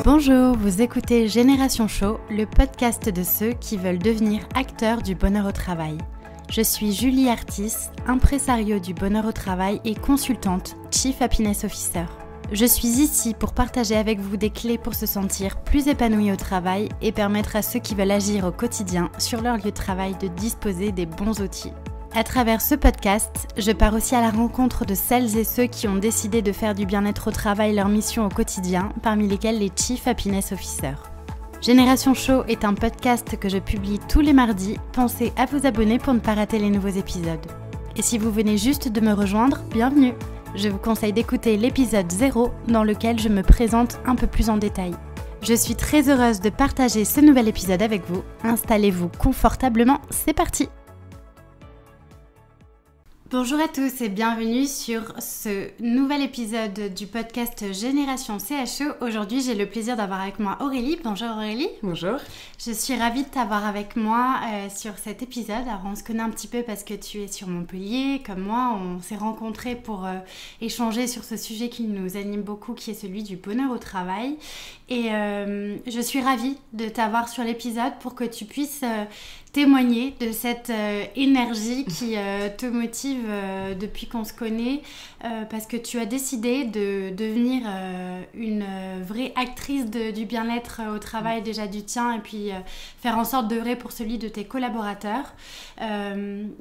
Bonjour, vous écoutez Génération Show, le podcast de ceux qui veulent devenir acteurs du bonheur au travail. Je suis Julie Artis, impresario du bonheur au travail et consultante Chief Happiness Officer. Je suis ici pour partager avec vous des clés pour se sentir plus épanoui au travail et permettre à ceux qui veulent agir au quotidien sur leur lieu de travail de disposer des bons outils. À travers ce podcast, je pars aussi à la rencontre de celles et ceux qui ont décidé de faire du bien-être au travail leur mission au quotidien, parmi lesquels les Chief Happiness Officers. Génération Show est un podcast que je publie tous les mardis. Pensez à vous abonner pour ne pas rater les nouveaux épisodes. Et si vous venez juste de me rejoindre, bienvenue! Je vous conseille d'écouter l'épisode 0 dans lequel je me présente un peu plus en détail. Je suis très heureuse de partager ce nouvel épisode avec vous. Installez-vous confortablement, c'est parti! Bonjour à tous et bienvenue sur ce nouvel épisode du podcast Génération CHE. Aujourd'hui, j'ai le plaisir d'avoir avec moi Aurélie. Bonjour Aurélie. Bonjour. Je suis ravie de t'avoir avec moi sur cet épisode. Alors, on se connaît un petit peu parce que tu es sur Montpellier, comme moi. On s'est rencontrés pour échanger sur ce sujet qui nous anime beaucoup, qui est celui du bonheur au travail. Et je suis ravie de t'avoir sur l'épisode pour que tu puisses témoigner de cette énergie qui te motive depuis qu'on se connaît, parce que tu as décidé de devenir une vraie actrice du bien-être au travail, déjà du tien, et puis faire en sorte d'œuvrer pour celui de tes collaborateurs.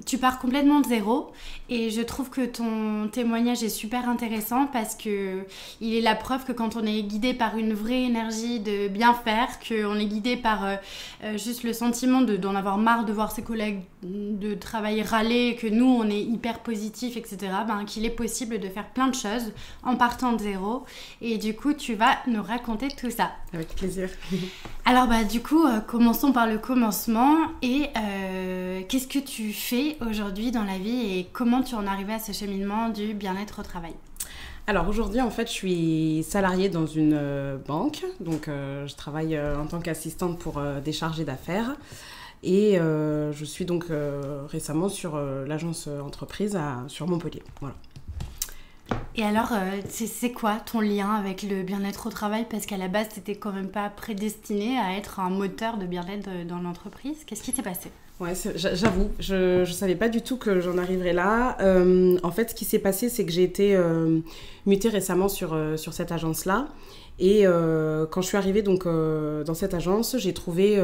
Tu pars complètement de zéro, et je trouve que ton témoignage est super intéressant parce que il est la preuve que quand on est guidé par une vraie énergie de bien faire, qu'on est guidé par juste le sentiment d'en avoir marre de voir ses collègues de travail râler, que nous on est hyper positif, etc., qu'il est possible de faire plein de choses en partant de zéro. Et du coup tu vas nous raconter tout ça. Avec plaisir. Alors du coup commençons par le commencement. Et qu'est-ce que tu fais aujourd'hui dans la vie et comment tu en es arrivée à ce cheminement du bien-être au travail? Alors aujourd'hui, en fait, je suis salariée dans une banque. Donc, je travaille en tant qu'assistante pour des chargés d'affaires. Et je suis donc récemment sur l'agence entreprise sur Montpellier. Voilà. Et alors, c'est quoi ton lien avec le bien-être au travail? Parce qu'à la base, t'étais quand même pas prédestinée à être un moteur de bien-être dans l'entreprise. Qu'est-ce qui s'est passé? Ouais, j'avoue, je savais pas du tout que j'en arriverais là. En fait, ce qui s'est passé, c'est que j'ai été mutée récemment sur cette agence-là. Et quand je suis arrivée donc, dans cette agence, j'ai trouvé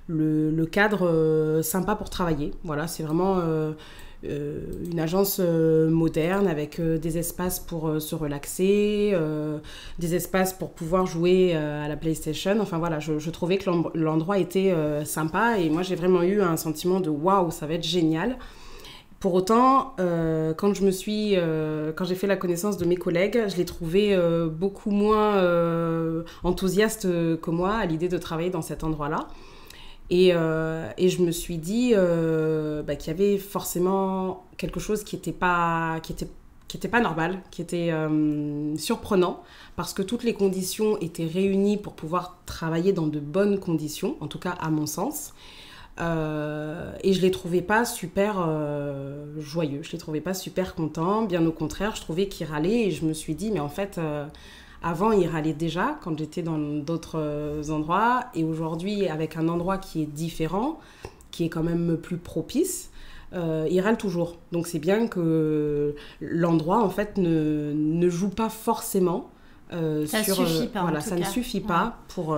le cadre sympa pour travailler. Voilà, c'est vraiment une agence moderne avec des espaces pour se relaxer, des espaces pour pouvoir jouer à la PlayStation. Enfin voilà, je trouvais que l'endroit était sympa et moi j'ai vraiment eu un sentiment de waouh, ça va être génial. Pour autant, quand j'ai fait la connaissance de mes collègues, je les trouvais beaucoup moins enthousiastes que moi à l'idée de travailler dans cet endroit-là. Et je me suis dit qu'il y avait forcément quelque chose qui était pas normal, qui était surprenant, parce que toutes les conditions étaient réunies pour pouvoir travailler dans de bonnes conditions, en tout cas à mon sens. Et je les trouvais pas super joyeux, je les trouvais pas super contents, bien au contraire, je trouvais qu'ils râlaient et je me suis dit mais en fait avant, ils râlaient déjà quand j'étais dans d'autres endroits. Et aujourd'hui, avec un endroit qui est différent, qui est quand même plus propice, ils râlent toujours. Donc, c'est bien que l'endroit, en fait, ne joue pas forcément ça ne suffit pas, voilà, ça ne suffit pas pour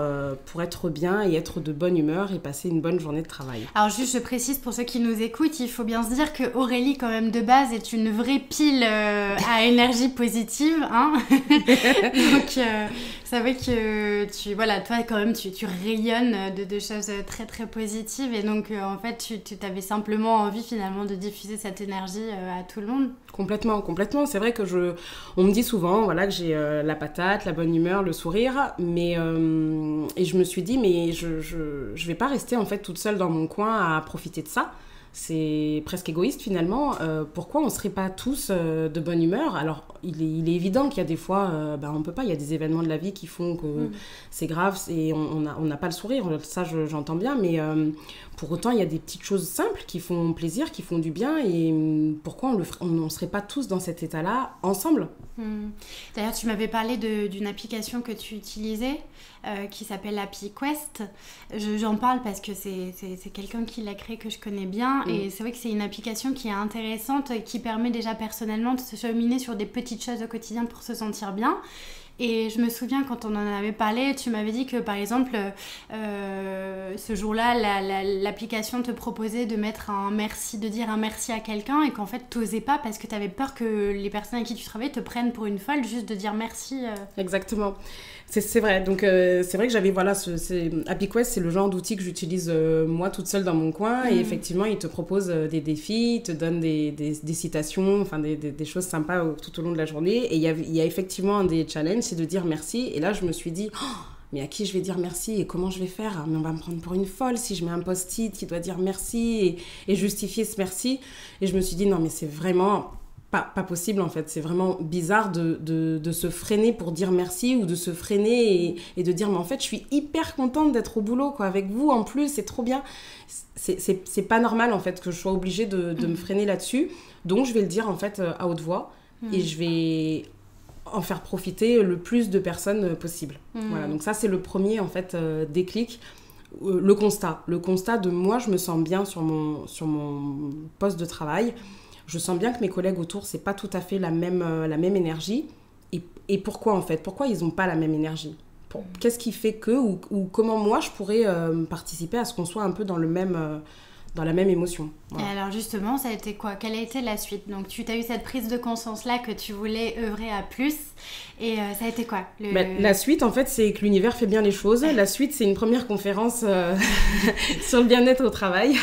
être bien et être de bonne humeur et passer une bonne journée de travail. Alors juste je précise pour ceux qui nous écoutent, il faut bien se dire que Aurélie quand même de base est une vraie pile à énergie positive, hein. Donc ça veut que toi quand même tu rayonnes de choses très très positives et donc en fait tu avais simplement envie finalement de diffuser cette énergie à tout le monde. Complètement. C'est vrai que on me dit souvent voilà, que j'ai la patate, la bonne humeur, le sourire, mais et je me suis dit mais je vais pas rester en fait toute seule dans mon coin à profiter de ça. c'est presque égoïste finalement. Pourquoi on ne serait pas tous de bonne humeur? Alors, il est évident qu'il y a des fois, on peut pas, il y a des événements de la vie qui font que c'est grave et on n'a pas le sourire, ça j'entends bien, mais pour autant, il y a des petites choses simples qui font plaisir, qui font du bien, et pourquoi on ne serait pas tous dans cet état-là, ensemble? D'ailleurs, tu m'avais parlé d'une application que tu utilisais, qui s'appelle Happy Quest. J'en parle parce que c'est quelqu'un qui l'a créée que je connais bien, et c'est vrai que c'est une application qui est intéressante, qui permet déjà personnellement de se cheminer sur des petites choses au quotidien pour se sentir bien. Et je me souviens, quand on en avait parlé, tu m'avais dit que, par exemple, ce jour-là, l'application te proposait de mettre un merci, de dire un merci à quelqu'un, et qu'en fait, t'osais pas parce que t'avais peur que les personnes avec qui tu travaillais te prennent pour une folle, juste de dire merci. Exactement. C'est vrai. Donc, c'est vrai que j'avais, Happy Quest, c'est le genre d'outil que j'utilise moi toute seule dans mon coin. Et effectivement, il te propose des défis, il te donne des citations, enfin des choses sympas tout au long de la journée. Et il y a effectivement un des challenges, c'est de dire merci. Et là, je me suis dit, mais à qui je vais dire merci et comment je vais faire? Mais on va me prendre pour une folle si je mets un post-it qui doit dire merci et justifier ce merci. Et je me suis dit, non, mais c'est vraiment... Pas possible en fait, c'est vraiment bizarre de se freiner pour dire merci, ou de se freiner et de dire mais en fait je suis hyper contente d'être au boulot quoi, avec vous en plus, c'est trop bien. C'est pas normal en fait que je sois obligée de me freiner là-dessus, donc je vais le dire en fait à haute voix et je vais en faire profiter le plus de personnes possible. Voilà, donc ça c'est le premier en fait déclic. Le constat de moi je me sens bien sur mon poste de travail. Je sens bien que mes collègues autour, c'est pas tout à fait la même énergie. Et pourquoi en fait? Pourquoi ils n'ont pas la même énergie? Qu'est-ce qui fait que, ou comment moi je pourrais participer à ce qu'on soit un peu dans la même émotion? Voilà. Et alors justement, ça a été quoi? Quelle a été la suite? Donc tu as eu cette prise de conscience-là que tu voulais œuvrer à plus, et ça a été quoi? La suite, en fait, c'est que l'univers fait bien les choses. La suite, c'est une première conférence sur le bien-être au travail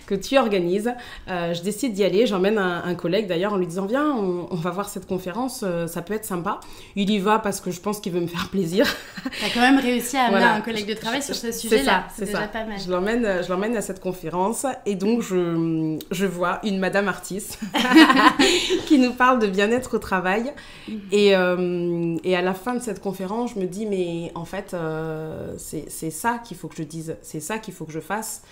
que tu organises. Je décide d'y aller, j'emmène un collègue d'ailleurs en lui disant viens, on va voir cette conférence, ça peut être sympa. Il y va parce que je pense qu'il veut me faire plaisir. Tu as quand même réussi à amener un collègue de travail sur ce sujet-là, c'est déjà pas mal. Je l'emmène à cette conférence, et donc je vois une madame artiste qui nous parle de bien-être au travail. Et à la fin de cette conférence, je me dis, mais en fait, c'est ça qu'il faut que je dise, c'est ça qu'il faut que je fasse.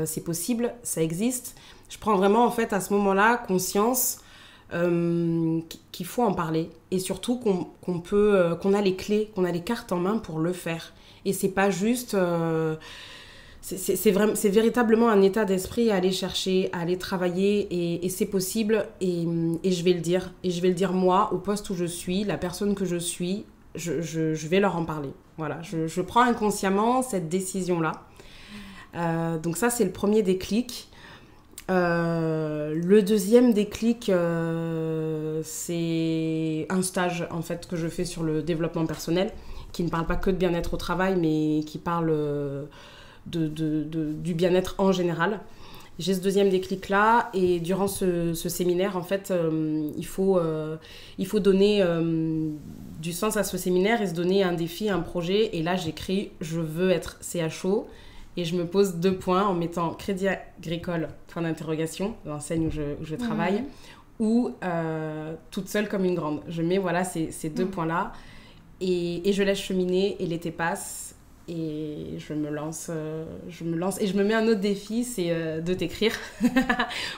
C'est possible, ça existe. Je prends vraiment, en fait, à ce moment-là, conscience qu'il faut en parler. Et surtout qu'on a les clés, qu'on a les cartes en main pour le faire. Et c'est pas juste... C'est véritablement un état d'esprit à aller chercher, à aller travailler, et c'est possible, et je vais le dire. Et je vais le dire moi, au poste où je suis, la personne que je suis, je vais leur en parler. Voilà, je prends inconsciemment cette décision-là. Donc ça, c'est le premier déclic. Le deuxième déclic, c'est un stage en fait, que je fais sur le développement personnel, qui ne parle pas que de bien-être au travail, mais qui parle... du bien-être en général. J'ai ce deuxième déclic-là, et durant ce séminaire, en fait, il faut donner du sens à ce séminaire et se donner un défi, un projet. Et là, j'écris « Je veux être CHO », et je me pose 2 points en mettant « Crédit Agricole », point d'interrogation, l'enseigne où je travaille, ou toute seule comme une grande. Je mets ces 2 points-là, et je laisse cheminer, et l'été passe. Et je me lance et je me mets un autre défi, c'est de t'écrire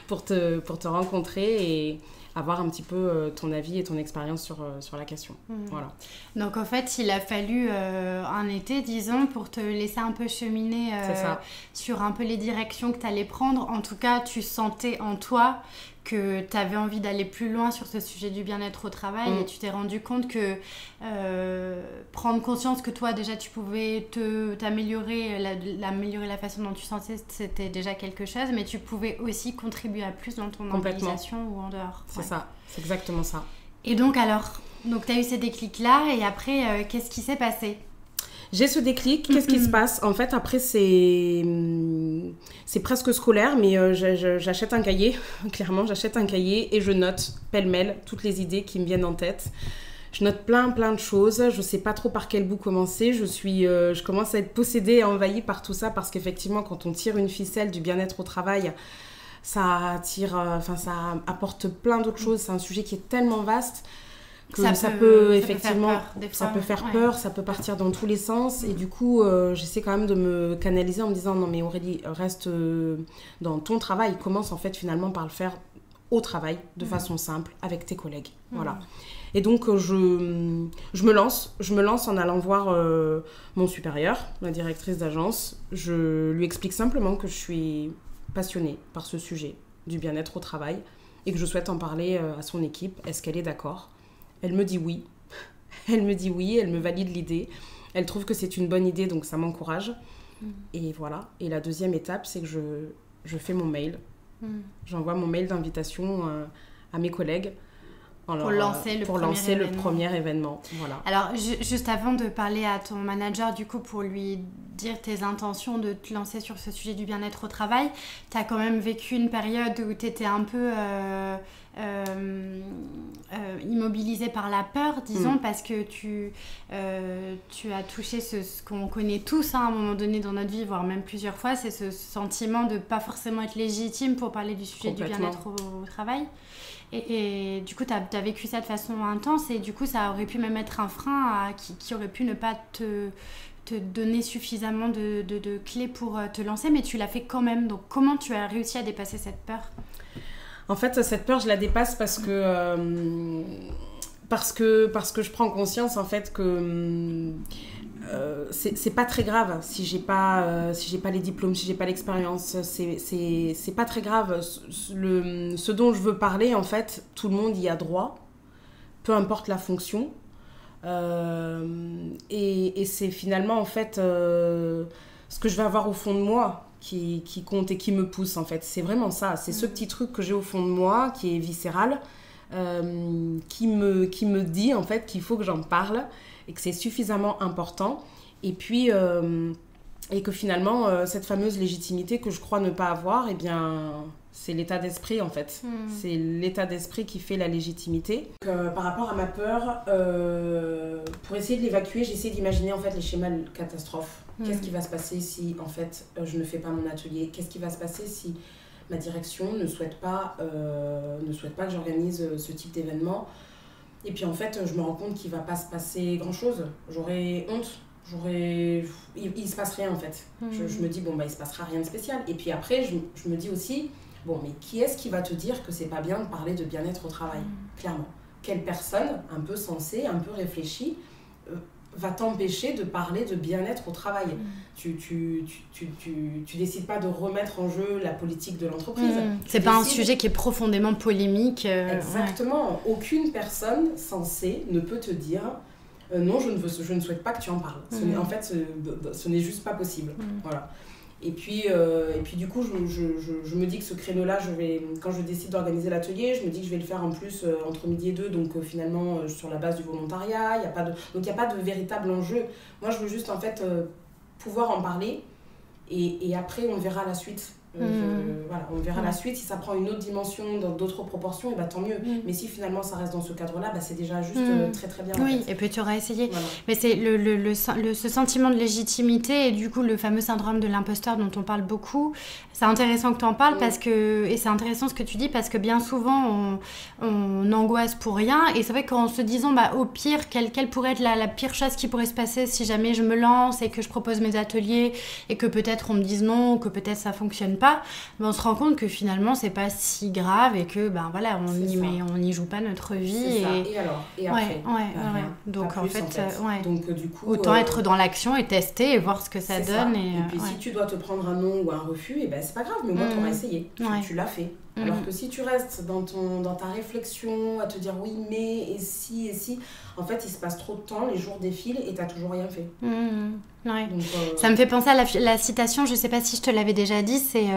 pour te rencontrer et avoir un petit peu ton avis et ton expérience sur la question. Voilà. Donc en fait, il a fallu un été, disons, pour te laisser un peu cheminer sur un peu les directions que tu allais prendre. En tout cas, tu sentais en toi que tu avais envie d'aller plus loin sur ce sujet du bien-être au travail, et tu t'es rendu compte que prendre conscience que toi déjà tu pouvais t'améliorer, améliorer la façon dont tu sentais, c'était déjà quelque chose, mais tu pouvais aussi contribuer à plus dans ton organisation ou en dehors. C'est ça, c'est exactement ça. Et donc tu as eu ces déclics-là, et après qu'est-ce qui s'est passé? J'ai ce déclic, qu'est-ce qui se passe? En fait, après, c'est presque scolaire, mais j'achète un cahier, clairement, j'achète un cahier et je note pêle-mêle toutes les idées qui me viennent en tête. Je note plein de choses, je sais pas trop par quel bout commencer, je commence à être possédée et envahie par tout ça, parce qu'effectivement, quand on tire une ficelle du bien-être au travail, ça attire, ça apporte plein d'autres choses. C'est un sujet qui est tellement vaste que ça peut effectivement faire peur, ça peut partir dans tous les sens. Et du coup, j'essaie quand même de me canaliser en me disant non mais Aurélie, reste dans ton travail, commence en fait finalement par le faire au travail, de façon simple, avec tes collègues. Voilà. Et donc, je me lance en allant voir mon supérieur, ma directrice d'agence. Je lui explique simplement que je suis passionnée par ce sujet du bien-être au travail et que je souhaite en parler à son équipe. Est-ce qu'elle est d'accord ? Elle me dit oui. Elle me valide l'idée. Elle trouve que c'est une bonne idée, donc ça m'encourage. Et voilà. Et la deuxième étape, c'est que je fais mon mail. J'envoie mon mail d'invitation à mes collègues pour lancer le premier événement. Voilà. Alors, juste avant de parler à ton manager, du coup, pour lui dire tes intentions de te lancer sur ce sujet du bien-être au travail, tu as quand même vécu une période où tu étais un peu immobilisée par la peur, disons, parce que tu as touché ce qu'on connaît tous à un moment donné dans notre vie, voire même plusieurs fois, c'est ce sentiment de ne pas forcément être légitime pour parler du sujet du bien-être au travail. Et du coup, tu as vécu ça de façon intense et du coup, ça aurait pu même être un frein qui aurait pu ne pas te donner suffisamment de clés pour te lancer, mais tu l'as fait quand même. Donc, comment tu as réussi à dépasser cette peur ? En fait, cette peur, je la dépasse parce que je prends conscience en fait que c'est pas très grave si j'ai pas les diplômes, si j'ai pas l'expérience, c'est pas très grave. Ce dont je veux parler, en fait, tout le monde y a droit, peu importe la fonction. Et c'est finalement en fait ce que je vais avoir au fond de moi qui compte et qui me pousse en fait. C'est vraiment ça, c'est ce petit truc que j'ai au fond de moi qui est viscéral, qui me dit en fait qu'il faut que j'en parle et que c'est suffisamment important et puis et que finalement cette fameuse légitimité que je crois ne pas avoir, eh bien c'est l'état d'esprit en fait. C'est l'état d'esprit qui fait la légitimité. Par rapport à ma peur, pour essayer de l'évacuer, j'essaie d'imaginer en fait les schémas de catastrophe. Qu'est-ce qui va se passer si en fait je ne fais pas mon atelier ? Qu'est-ce qui va se passer si ma direction ne souhaite pas que j'organise ce type d'événement ? Et puis en fait, je me rends compte qu'il ne va pas se passer grand-chose. J'aurais honte. Il se passe rien en fait. Je me dis, bon, il se passera rien de spécial. Et puis après, je me dis aussi, bon, mais qui est-ce qui va te dire que c'est pas bien de parler de bien-être au travail ? Clairement. Quelle personne, un peu sensée, un peu réfléchie, va t'empêcher de parler de bien-être au travail ? Tu décides pas de remettre en jeu la politique de l'entreprise. C'est pas un sujet qui est profondément polémique. Exactement. Ouais. Aucune personne sensée ne peut te dire non, je ne souhaite pas que tu en parles. En fait, ce n'est juste pas possible. Voilà. Et puis du coup, je me dis que ce créneau-là, quand je décide d'organiser l'atelier, je me dis que je vais le faire en plus entre midi et 2, donc finalement sur la base du volontariat. Donc il n'y a pas de véritable enjeu. Moi, je veux juste en fait pouvoir en parler et après, on verra la suite. On verra la suite. Si ça prend une autre dimension, dans d'autres proportions, et tant mieux. Mais si finalement ça reste dans ce cadre-là, c'est déjà juste très très bien. Oui, et puis tu auras essayé. Voilà. Mais c'est ce sentiment de légitimité et du coup le fameux syndrome de l'imposteur dont on parle beaucoup. C'est intéressant que tu en parles et c'est intéressant ce que tu dis parce que bien souvent on angoisse pour rien et c'est vrai qu'en se disant au pire, quelle pourrait être la pire chose qui pourrait se passer si jamais je me lance et que je propose mes ateliers et que peut-être on me dise non ou que peut-être ça fonctionne pas. On se rend compte que finalement c'est pas si grave et que on n'y joue pas notre vie. Et après donc en fait. Donc du coup autant être dans l'action et tester et voir ce que ça donne. Et puis si tu dois te prendre un non ou un refus, c'est pas grave, mais au moins t'auras essayé, tu l'as fait. Alors que si tu restes dans ta réflexion à te dire oui mais et si, en fait il se passe trop de temps, les jours défilent et t'as toujours rien fait. Ouais. Donc, ça me fait penser à la citation, je sais pas si je te l'avais déjà dit, c'est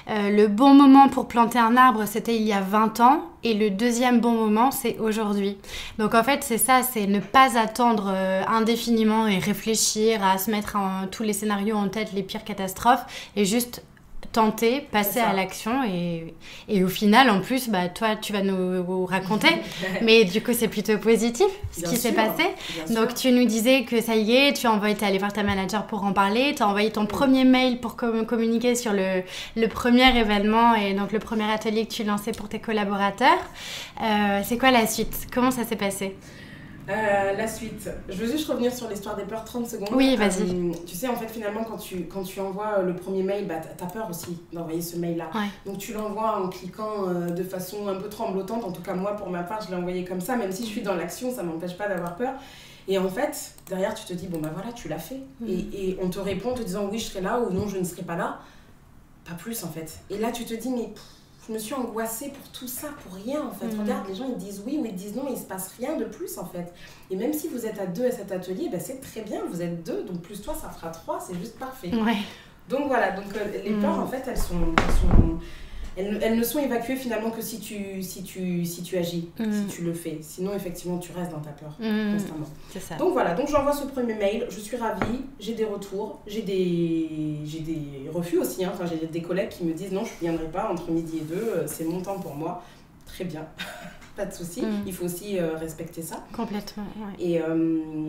le bon moment pour planter un arbre c'était il y a 20 ans et le deuxième bon moment c'est aujourd'hui. Donc en fait c'est ça, c'est ne pas attendre indéfiniment et réfléchir à se mettre tous les scénarios en tête, les pires catastrophes et juste tenter, passer à l'action et au final, en plus, bah, toi, tu vas nous raconter. Mais du coup, c'est plutôt positif ce qui s'est passé. Donc, tu nous disais que ça y est, t'es allé voir ta manager pour en parler, tu as envoyé ton premier mail pour communiquer sur le premier événement et donc le premier atelier que tu lançais pour tes collaborateurs. C'est quoi la suite? Comment ça s'est passé? La suite. Je veux juste revenir sur l'histoire des peurs 30 secondes. Oui, vas-y. Tu sais, en fait, finalement, quand tu envoies le premier mail, bah, t'as peur aussi d'envoyer ce mail-là. Ouais. Donc, tu l'envoies en cliquant de façon un peu tremblotante. En tout cas, moi, pour ma part, je l'ai envoyé comme ça. Même si je suis dans l'action, ça m'empêche pas d'avoir peur. Et en fait, derrière, tu te dis, bon, bah voilà, tu l'as fait. Et on te répond en te disant, oui, je serai là ou non, je ne serai pas là. Pas plus, en fait. Et là, tu te dis, mais... je me suis angoissée pour tout ça, pour rien en fait. Regarde, les gens ils disent oui ou ils disent non, il se passe rien de plus en fait. Et même si vous êtes à 2 à cet atelier, ben, c'est très bien, vous êtes 2, donc plus toi ça fera 3, c'est juste parfait. Ouais. Donc voilà, donc, les peurs en fait elles ne sont évacuées finalement que si tu agis, si tu le fais. Sinon effectivement tu restes dans ta peur constamment. C'est ça. Donc voilà, donc j'envoie ce premier mail, je suis ravie, j'ai des retours, j'ai des refus aussi, hein. Enfin, j'ai des collègues qui me disent non, je ne viendrai pas entre midi et 2, c'est mon temps pour moi. Très bien. Pas de souci, il faut aussi respecter ça. Complètement, ouais. Et,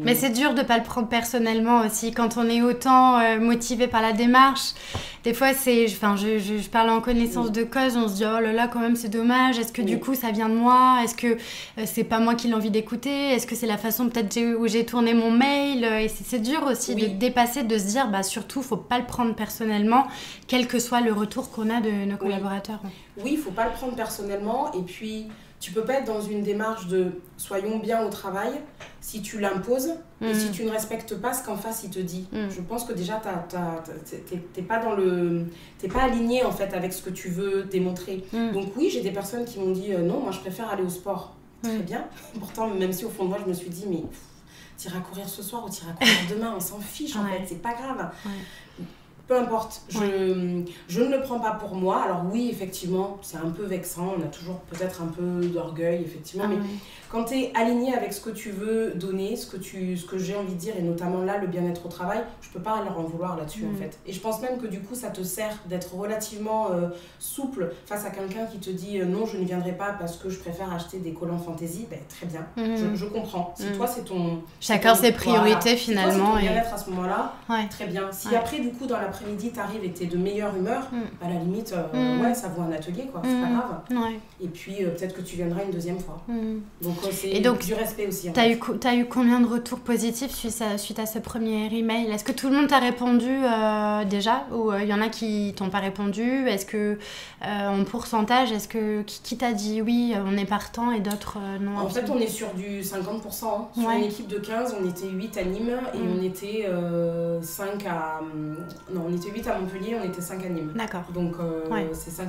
mais c'est dur de ne pas le prendre personnellement aussi, quand on est autant motivé par la démarche. Des fois, je parle en connaissance de cause, on se dit, oh là là, quand même, c'est dommage. Est-ce que du coup, ça vient de moi? Est-ce que c'est pas moi qui l'ai envie d'écouter? Est-ce que c'est la façon peut-être où j'ai tourné mon mail? Et c'est dur aussi de dépasser, de se dire, bah, surtout, il ne faut pas le prendre personnellement, quel que soit le retour qu'on a de nos collaborateurs. Oui, il ne faut pas le prendre personnellement. Et puis... tu peux pas être dans une démarche de soyons bien au travail si tu l'imposes et si tu ne respectes pas ce qu'en face il te dit. Je pense que déjà t'es pas aligné en fait avec ce que tu veux démontrer. Donc oui, j'ai des personnes qui m'ont dit non, moi je préfère aller au sport. Très bien. Pourtant, même si au fond de moi je me suis dit mais t'iras courir ce soir ou t'iras courir demain, on s'en fiche en fait, c'est pas grave. Peu importe, je ne le prends pas pour moi. Alors oui, effectivement, c'est un peu vexant, on a toujours peut-être un peu d'orgueil, effectivement, mais quand tu es aligné avec ce que tu veux donner, ce que j'ai envie de dire, et notamment là, le bien-être au travail, je peux pas leur en vouloir là-dessus, en fait. Et je pense même que du coup, ça te sert d'être relativement souple face à quelqu'un qui te dit non, je ne viendrai pas parce que je préfère acheter des collants fantaisie. Ben, très bien, je comprends. Si toi, c'est ton... chacun ses priorités, finalement. Si toi, c'est ton bien-être à ce moment-là, très bien. Si après, du coup, dans l'après-midi, t'arrives et t'es de meilleure humeur, à la limite, ça vaut un atelier, quoi. C'est pas grave. Et puis, peut-être que tu viendras une deuxième fois. Donc, c'est du respect aussi. T'as eu combien de retours positifs suite à ce premier email? Est-ce que tout le monde t'a répondu déjà? Ou il y en a qui t'ont pas répondu? Est-ce que, en pourcentage, qui t'a dit oui, on est partant et d'autres non? En fait, on est sur du 50%. Hein. Sur une équipe de 15, on était 8 à Nîmes et on était 5 à... Non, on était 8 à Montpellier, on était 5 à Nîmes. D'accord. Donc, c'est 50%.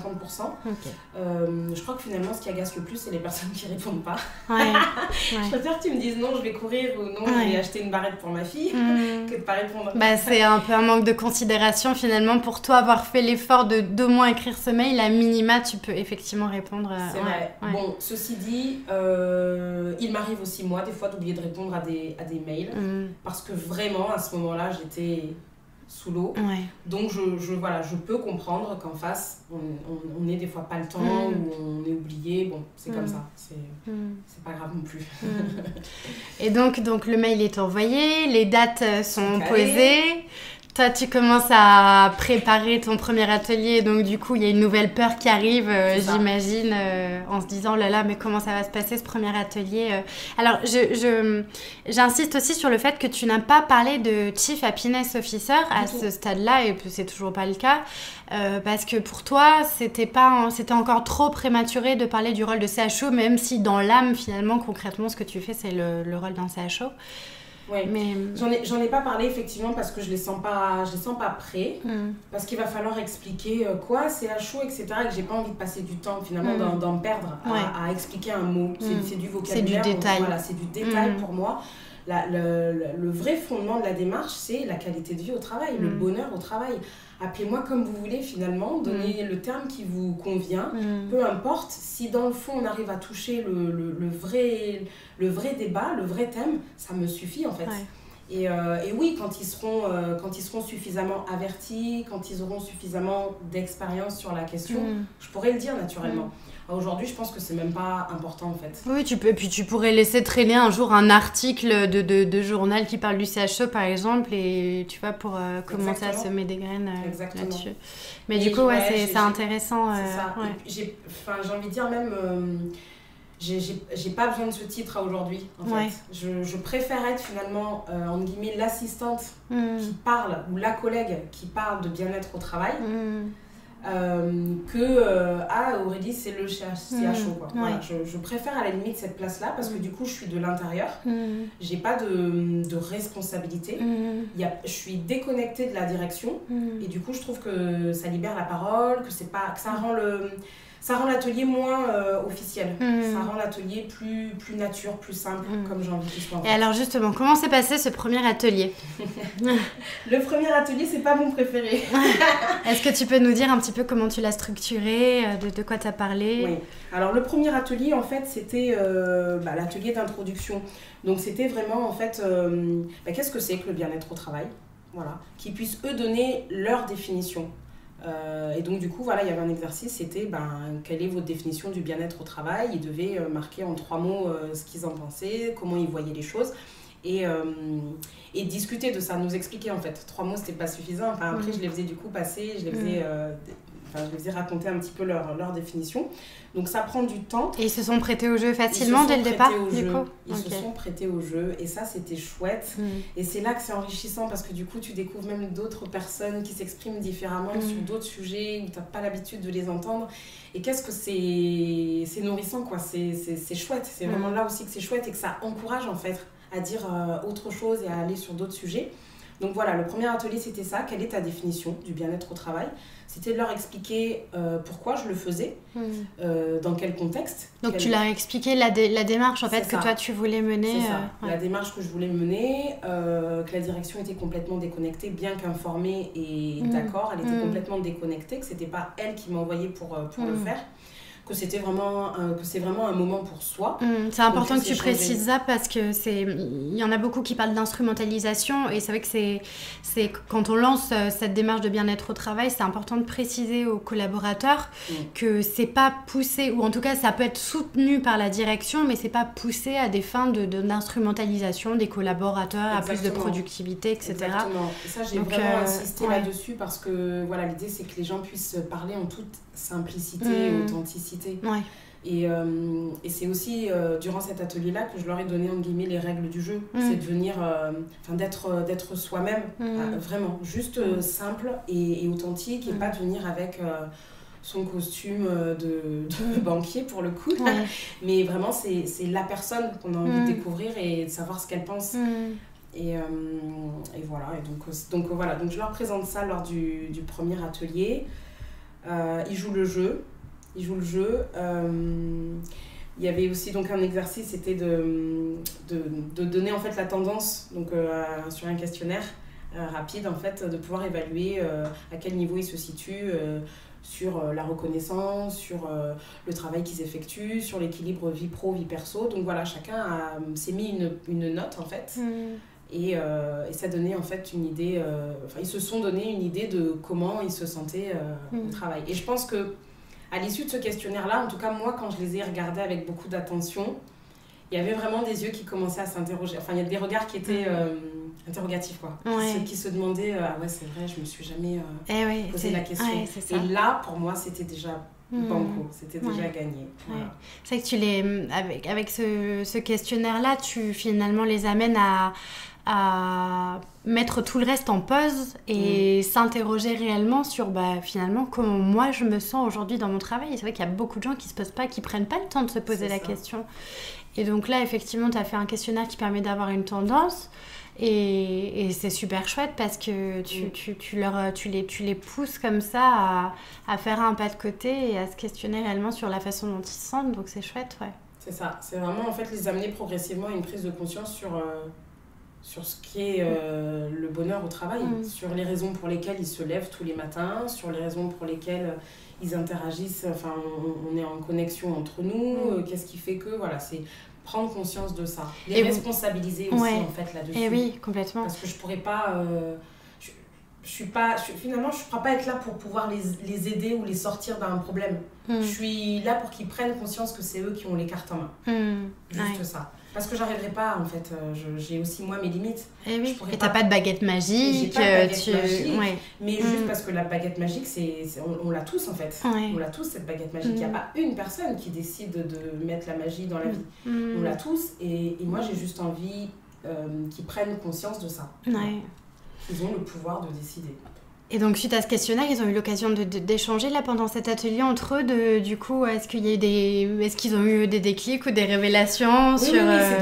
Je crois que finalement, ce qui agace le plus, c'est les personnes qui répondent pas. Je préfère que tu me dises non, je vais courir ou non, je vais acheter une barrette pour ma fille que de pas répondre. Bah, c'est un peu un manque de considération finalement pour toi, avoir fait l'effort d'au moins écrire ce mail. À minima, tu peux effectivement répondre. C'est vrai. Bon, ceci dit, il m'arrive aussi, moi, des fois, d'oublier de répondre à des mails parce que vraiment, à ce moment-là, j'étais sous l'eau. Donc, je peux comprendre qu'en face, on n'ait des fois pas le temps ou on est oublié. Bon, c'est comme ça. C'est pas grave non plus. Et donc, le mail est envoyé, les dates sont posées. Toi, tu commences à préparer ton premier atelier, donc du coup, il y a une nouvelle peur qui arrive, j'imagine, en se disant, oh là là, mais comment ça va se passer ce premier atelier? Alors, j'insiste aussi sur le fait que tu n'as pas parlé de Chief Happiness Officer à ce stade-là, et c'est toujours pas le cas, parce que pour toi, c'était encore trop prématuré de parler du rôle de CHO, même si dans l'âme, finalement, concrètement, ce que tu fais, c'est le rôle d'un CHO. Ouais. Mais... J'en ai pas parlé effectivement parce que je les sens pas prêts, parce qu'il va falloir expliquer quoi, CHO, etc. et que j'ai pas envie de passer du temps finalement d'en perdre à expliquer un mot. C'est du vocabulaire. C'est du détail. Voilà, c'est du détail pour moi. Le vrai fondement de la démarche, c'est la qualité de vie au travail, le bonheur au travail. Appelez-moi comme vous voulez finalement, donnez le terme qui vous convient, peu importe. Si dans le fond on arrive à toucher le vrai débat, le vrai thème, ça me suffit en fait. Et oui, quand ils seront suffisamment avertis, quand ils auront suffisamment d'expérience sur la question, je pourrais le dire naturellement. Aujourd'hui, je pense que c'est même pas important en fait. Oui, puis tu pourrais laisser traîner un jour un article de journal qui parle du CHE par exemple, et tu vois, pour commencer à semer des graines là-dessus. Mais du coup, c'est intéressant. C'est ça. Ouais. J'ai envie de dire même, j'ai pas besoin de ce titre à aujourd'hui en fait. Je préfère être finalement, entre guillemets, l'assistante qui parle, ou la collègue qui parle de bien-être au travail. Aurélie c'est le CHO quoi. Voilà, je préfère à la limite cette place là parce que du coup je suis de l'intérieur, j'ai pas de responsabilité, je suis déconnectée de la direction et du coup je trouve que ça libère la parole, que ça rend l'atelier moins officiel, ça rend l'atelier plus nature, plus simple, comme j'ai envie qu'il soit. Et alors justement, comment s'est passé ce premier atelier? Le premier atelier, c'est pas mon préféré. Est-ce que tu peux nous dire un petit peu comment tu l'as structuré, de quoi tu as parlé? Oui, alors le premier atelier, en fait, c'était l'atelier d'introduction. Donc c'était vraiment, en fait, qu'est-ce que c'est que le bien-être au travail? Voilà, qu'ils puissent eux donner leur définition. Et donc du coup voilà, il y avait un exercice, c'était quelle est votre définition du bien-être au travail. Ils devaient marquer en 3 mots ce qu'ils en pensaient, comment ils voyaient les choses et discuter de ça, nous expliquer en fait. 3 mots c'était pas suffisant, après je les faisais du coup passer, je les faisais raconter un petit peu leur définition. Donc ça prend du temps. Et ils se sont prêtés au jeu facilement dès le départ du coup? Ils se sont prêtés au jeu et ça c'était chouette. Et c'est là que c'est enrichissant parce que du coup tu découvres même d'autres personnes qui s'expriment différemment sur d'autres sujets où tu n'as pas l'habitude de les entendre. Et qu'est-ce que c'est nourrissant quoi, c'est chouette. C'est vraiment là aussi que c'est chouette et que ça encourage en fait à dire autre chose et à aller sur d'autres sujets. Donc voilà, le premier atelier c'était ça, quelle est ta définition du bien-être au travail? C'était de leur expliquer pourquoi je le faisais, dans quel contexte. Donc tu leur as expliqué la démarche en fait que toi tu voulais mener. C'est ça, la démarche que je voulais mener, que la direction était complètement déconnectée, bien qu'informée et d'accord, elle était complètement déconnectée, que c'était pas elle qui m'envoyait pour le faire. Que c'est vraiment un moment pour soi. C'est important que tu précises ça parce que il y en a beaucoup qui parlent d'instrumentalisation et c'est vrai que c'est quand on lance cette démarche de bien-être au travail, c'est important de préciser aux collaborateurs que c'est pas poussé, ou en tout cas ça peut être soutenu par la direction, mais c'est pas poussé à des fins d'instrumentalisation des collaborateurs. Exactement. À plus de productivité, etc. Exactement. Et ça j'ai vraiment insisté là-dessus parce que voilà, l'idée c'est que les gens puissent parler en toute simplicité et authenticité. Et c'est aussi durant cet atelier-là que je leur ai donné entre guillemets les règles du jeu. C'est de venir, d'être soi-même, vraiment, juste simple et authentique, et pas de venir avec son costume de banquier pour le coup. Mais vraiment, c'est la personne qu'on a envie de découvrir et de savoir ce qu'elle pense. Et voilà, donc voilà, donc je leur présente ça lors du premier atelier. Ils jouent le jeu. Il y avait aussi donc un exercice, c'était de donner en fait la tendance donc, sur un questionnaire rapide en fait, de pouvoir évaluer à quel niveau ils se situent sur la reconnaissance, sur le travail qu'ils effectuent, sur l'équilibre vie pro, vie perso. Donc voilà, chacun s'est mis une note en fait. Et ça donnait en fait une idée, ils se sont donné une idée de comment ils se sentaient au travail. Et je pense que à l'issue de ce questionnaire-là, en tout cas moi, quand je les ai regardés avec beaucoup d'attention, il y avait vraiment des yeux qui commençaient à s'interroger. Enfin, il y a des regards qui étaient interrogatifs, quoi. Qui se demandaient, ah ouais, c'est vrai, je me suis jamais posé la question. Et là, pour moi, c'était déjà banco, c'était déjà gagné. Voilà. C'est vrai que tu avec ce questionnaire-là, tu finalement les amènes à mettre tout le reste en pause et s'interroger réellement sur finalement comment moi je me sens aujourd'hui dans mon travail. Et c'est vrai qu'il y a beaucoup de gens qui prennent pas le temps de se poser la question. Et donc là, effectivement, tu as fait un questionnaire qui permet d'avoir une tendance. Et c'est super chouette parce que tu les pousses comme ça à faire un pas de côté et à se questionner réellement sur la façon dont ils se sentent. Donc c'est chouette, C'est ça, c'est vraiment en fait les amener progressivement à une prise de conscience sur ce qui est le bonheur au travail, sur les raisons pour lesquelles ils se lèvent tous les matins, sur les raisons pour lesquelles ils interagissent, enfin on est en connexion entre nous, qu'est-ce qui fait que, voilà, c'est prendre conscience de ça. Les responsabiliser aussi, en fait, là-dessus. Et oui, complètement. Parce que je pourrais pas... finalement, je ne pourrais pas être là pour pouvoir les aider ou les sortir d'un problème. Je suis là pour qu'ils prennent conscience que c'est eux qui ont les cartes en main. Juste ça. Parce que j'arriverai pas, en fait. J'ai aussi, moi, mes limites. Et oui, et t'as pas de baguette magique. Mais juste parce que la baguette magique, on l'a tous, en fait. On l'a tous, cette baguette magique. Il n'y a pas une personne qui décide de mettre la magie dans la vie. On l'a tous. Et moi, j'ai juste envie qu'ils prennent conscience de ça. Ils ont le pouvoir de décider. Et donc, suite à ce questionnaire, ils ont eu l'occasion d'échanger là pendant cet atelier entre eux. Du coup, est-ce qu'ils ont eu des déclics ou des révélations sur... Oui,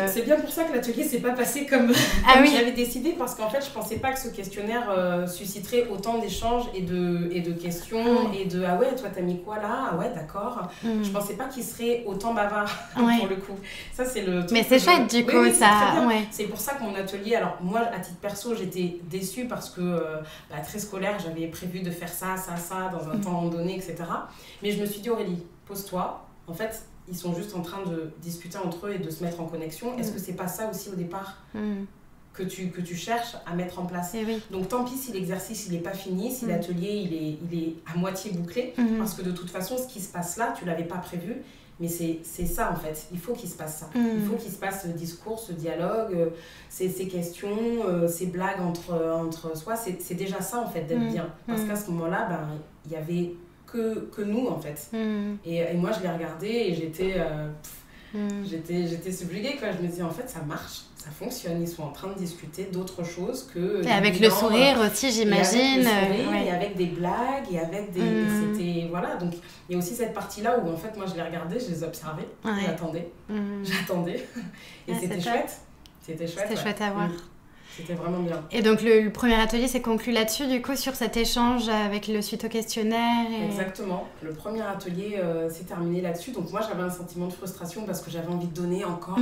c'est bien pour ça que l'atelier s'est pas passé comme j'avais décidé, parce qu'en fait, je pensais pas que ce questionnaire susciterait autant d'échanges et de questions et de « Ah ouais, toi, t'as mis quoi là ? Ah ouais, d'accord. » Je pensais pas qu'il serait autant bavard pour le coup. Ça, c'est le truc. Mais c'est chouette, du coup, ça... C'est pour ça que mon atelier... Alors, moi, à titre perso, j'étais déçue parce que, très scolaire, j'avais prévu de faire ça, dans un temps donné, etc. Mais je me suis dit, Aurélie, pose-toi. En fait, ils sont juste en train de discuter entre eux et de se mettre en connexion. Est-ce que c'est pas ça aussi au départ que tu cherches à mettre en place? Donc tant pis si l'exercice il n'est pas fini, si l'atelier il est à moitié bouclé, parce que de toute façon, ce qui se passe là, tu l'avais pas prévu. Mais c'est ça en fait, il faut qu'il se passe ça. Il faut qu'il se passe ce discours, ce dialogue, ces questions, ces blagues entre soi. C'est déjà ça en fait d'être bien. Parce qu'à ce moment-là, il y avait que nous en fait. Et moi je l'ai regardé et j'étais subjuguée quoi. Je me dis en fait ça marche, ça fonctionne. Ils sont en train de discuter d'autres choses que... Et avec le sourire aussi j'imagine. Et avec des blagues et avec des... C'était... Voilà, donc il y a aussi cette partie-là où en fait moi je les regardais, je les observais, j'attendais. Et c'était chouette. C'était chouette à voir. C'était vraiment bien. Et donc le premier atelier s'est conclu là-dessus, du coup, sur cet échange avec le suite au questionnaire Exactement. Le premier atelier s'est terminé là-dessus. Donc moi, j'avais un sentiment de frustration parce que j'avais envie de donner encore.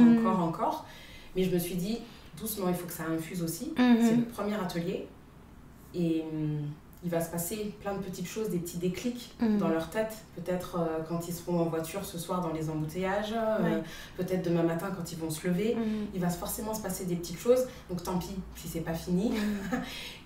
Mais je me suis dit, doucement, il faut que ça infuse aussi. C'est le premier atelier. Et il va se passer plein de petites choses, des petits déclics dans leur tête. Peut-être quand ils seront en voiture ce soir dans les embouteillages, peut-être demain matin quand ils vont se lever. Il va forcément se passer des petites choses. Donc tant pis si c'est pas fini.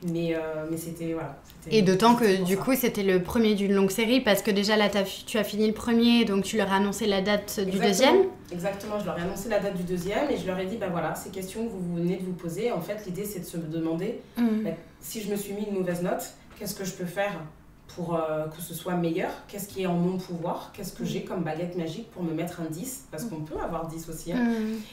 mais c'était... Voilà, et d'autant que du coup c'était le premier d'une longue série, parce que déjà là tu as fini le premier, donc tu leur as annoncé la date du deuxième. Exactement, je leur ai annoncé la date du deuxième et je leur ai dit, voilà, ces questions que vous venez de vous poser, en fait l'idée c'est de se demander, si je me suis mis une mauvaise note, qu'est-ce que je peux faire pour que ce soit meilleur? Qu'est-ce qui est en mon pouvoir? Qu'est-ce que j'ai comme baguette magique pour me mettre un 10? Parce qu'on peut avoir 10 aussi.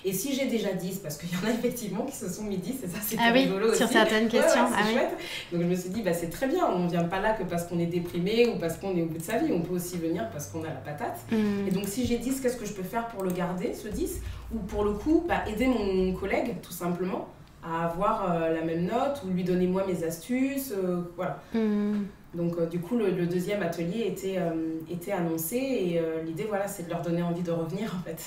Et si j'ai déjà 10, parce qu'il y en a effectivement qui se sont mis 10, et ça c'est rigolo aussi. Sur certaines questions. C'est chouette. Donc je me suis dit, c'est très bien, on ne vient pas là que parce qu'on est déprimé ou parce qu'on est au bout de sa vie, on peut aussi venir parce qu'on a la patate. Et donc si j'ai 10, qu'est-ce que je peux faire pour le garder, ce 10? Ou pour le coup, aider mon collègue, tout simplement, à avoir la même note ou lui donner moi mes astuces, voilà. Donc du coup le deuxième atelier était annoncé et l'idée voilà c'est de leur donner envie de revenir en fait.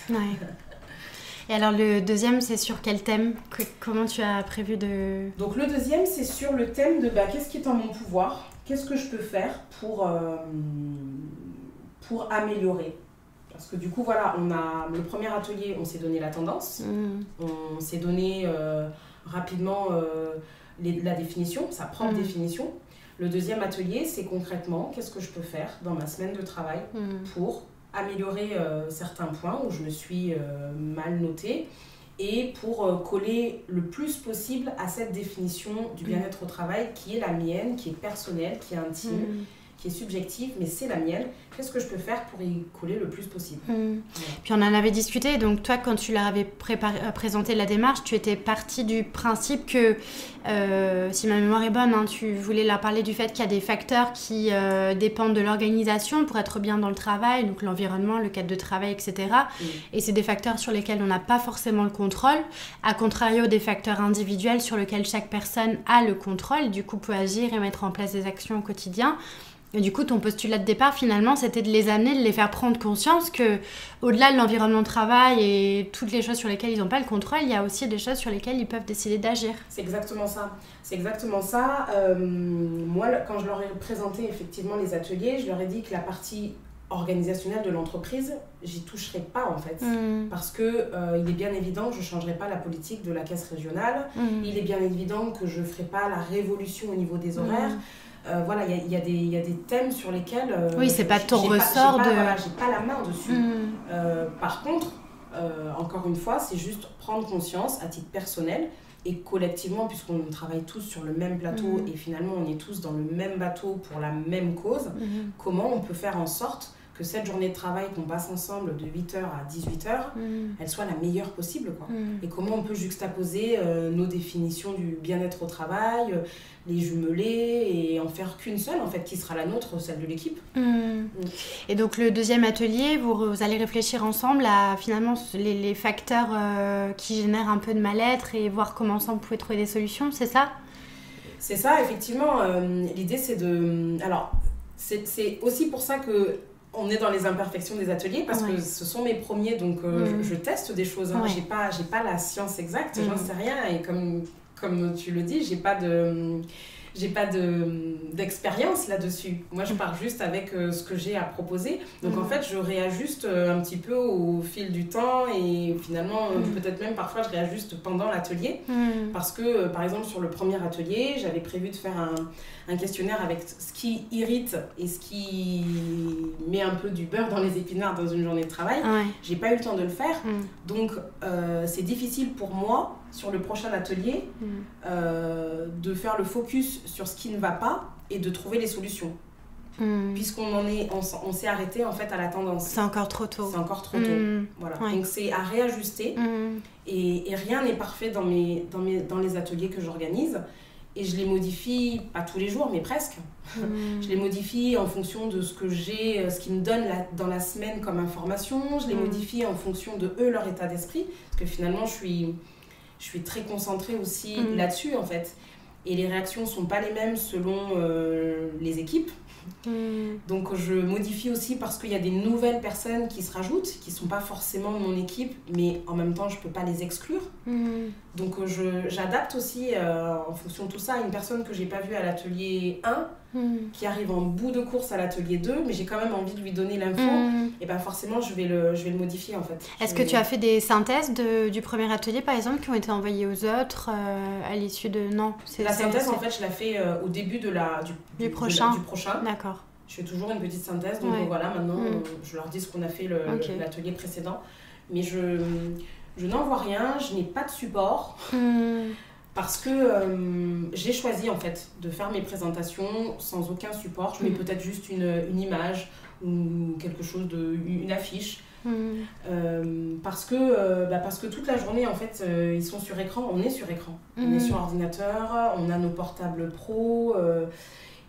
Et alors le deuxième c'est sur quel thème? Comment tu as prévu de... Donc le deuxième c'est sur le thème de qu'est-ce qui est en mon pouvoir? Qu'est-ce que je peux faire pour améliorer? Parce que du coup voilà, on a le premier atelier, on s'est donné la tendance, on s'est donné rapidement la définition, sa propre définition. Le deuxième atelier, c'est concrètement qu'est-ce que je peux faire dans ma semaine de travail pour améliorer certains points où je me suis mal notée et pour coller le plus possible à cette définition du bien-être au travail qui est la mienne, qui est personnelle, qui est intime, qui est subjective, mais c'est la mienne. Qu'est-ce que je peux faire pour y coller le plus possible? Puis on en avait discuté, donc toi quand tu leur avais présenté la démarche, tu étais partie du principe que, si ma mémoire est bonne, tu voulais leur parler du fait qu'il y a des facteurs qui dépendent de l'organisation pour être bien dans le travail, donc l'environnement, le cadre de travail, etc. Et c'est des facteurs sur lesquels on n'a pas forcément le contrôle, à contrario des facteurs individuels sur lesquels chaque personne a le contrôle, du coup peut agir et mettre en place des actions au quotidien. Et du coup, ton postulat de départ, finalement, c'était de les amener, de les faire prendre conscience que, au-delà de l'environnement de travail et toutes les choses sur lesquelles ils n'ont pas le contrôle, il y a aussi des choses sur lesquelles ils peuvent décider d'agir. C'est exactement ça. Moi, quand je leur ai présenté effectivement les ateliers, je leur ai dit que la partie organisationnel de l'entreprise, j'y toucherai pas en fait. Parce que il est bien évident que je changerai pas la politique de la caisse régionale. Il est bien évident que je ferai pas la révolution au niveau des horaires. Voilà, il y a des thèmes sur lesquels... oui, c'est pas ton ressort de... Voilà, j'ai pas la main dessus. Par contre, encore une fois, c'est juste prendre conscience à titre personnel et collectivement, puisqu'on travaille tous sur le même plateau et finalement on est tous dans le même bateau pour la même cause, comment on peut faire en sorte que cette journée de travail qu'on passe ensemble de 8h à 18h, elle soit la meilleure possible, quoi. Et comment on peut juxtaposer nos définitions du bien-être au travail, les jumeler et en faire qu'une seule, en fait, qui sera la nôtre, celle de l'équipe. Et donc le deuxième atelier, vous allez réfléchir ensemble à finalement les facteurs qui génèrent un peu de mal-être et voir comment ensemble vous pouvez trouver des solutions, c'est ça ? C'est ça, effectivement. L'idée, c'est de... Alors, c'est aussi pour ça que on est dans les imperfections des ateliers, parce que ce sont mes premiers, donc je teste des choses. Hein. J'ai pas la science exacte, j'en sais rien. Et comme tu le dis, j'ai pas d'expérience là-dessus. Moi, je pars juste avec ce que j'ai à proposer. Donc, en fait, je réajuste un petit peu au fil du temps et finalement, peut-être même parfois, je réajuste pendant l'atelier. Parce que, par exemple, sur le premier atelier, j'avais prévu de faire un questionnaire avec ce qui irrite et ce qui met un peu du beurre dans les épinards dans une journée de travail. J'ai pas eu le temps de le faire. Donc, c'est difficile pour moi, sur le prochain atelier, de faire le focus sur ce qui ne va pas et de trouver les solutions. On s'est arrêté en fait à la tendance. C'est encore trop tôt. C'est encore trop tôt. Voilà. Donc c'est à réajuster et rien n'est parfait dans les ateliers que j'organise. Et je les modifie, pas tous les jours, mais presque. Je les modifie en fonction de ce que j'ai, ce qu'ils me donnent dans la semaine comme information. Je les modifie en fonction de eux, leur état d'esprit. Parce que finalement, je suis très concentrée aussi là-dessus, en fait. Et les réactions ne sont pas les mêmes selon les équipes. Donc je modifie aussi parce qu'il y a des nouvelles personnes qui se rajoutent, qui ne sont pas forcément de mon équipe, mais en même temps je ne peux pas les exclure. Donc j'adapte aussi en fonction de tout ça. Une personne que je n'ai pas vue à l'atelier 1, qui arrive en bout de course à l'atelier 2, mais j'ai quand même envie de lui donner l'info, et ben forcément je vais le modifier en fait. Est-ce que tu as fait des synthèses du premier atelier par exemple qui ont été envoyées aux autres à l'issue de... Non, la synthèse en fait je la fais au début du prochain. D'accord. Je fais toujours une petite synthèse, donc voilà, maintenant je leur dis ce qu'on a fait l'atelier précédent, mais je n'envoie rien, je n'ai pas de support. Parce que j'ai choisi en fait de faire mes présentations sans aucun support. Je mets peut-être juste une image ou quelque chose, une affiche. Parce que toute la journée en fait ils sont sur écran, on est sur écran. On est sur ordinateur, on a nos portables pro.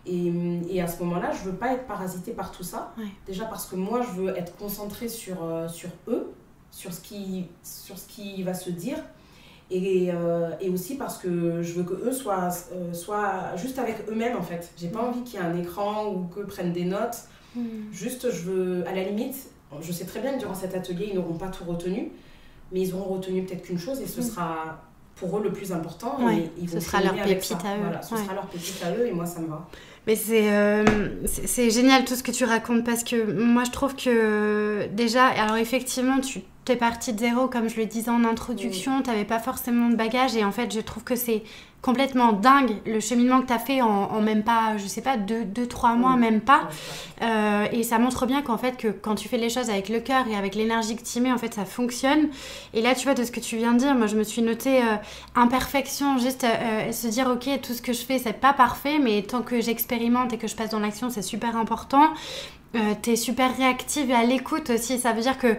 Et à ce moment-là, je veux pas être parasitée par tout ça. Déjà parce que moi, je veux être concentrée sur eux, sur ce qui va se dire. Et aussi parce que je veux qu'eux soient juste avec eux-mêmes en fait. J'ai pas envie qu'il y ait un écran ou qu'eux prennent des notes. Juste, je veux, à la limite, je sais très bien que durant cet atelier, ils n'auront pas tout retenu, mais ils auront retenu peut-être qu'une chose et ce sera pour eux le plus important. Et ils vont ce sera leur pépite à eux. Voilà, ce sera leur pépite à eux et moi ça me va. Mais c'est génial tout ce que tu racontes parce que moi je trouve que déjà, alors effectivement tu es partie de zéro comme je le disais en introduction, tu n'avais pas forcément de bagages et en fait je trouve que c'est complètement dingue le cheminement que tu as fait en même pas, je sais pas, 2-3 mois, même pas. Et ça montre bien qu'en fait, que quand tu fais les choses avec le cœur et avec l'énergie que tu y mets, en fait, ça fonctionne. Et là, tu vois, de ce que tu viens de dire, moi, je me suis notée imperfection, juste se dire, ok, tout ce que je fais, c'est pas parfait, mais tant que j'expérimente et que je passe dans l'action, c'est super important. T'es super réactive et à l'écoute aussi, ça veut dire que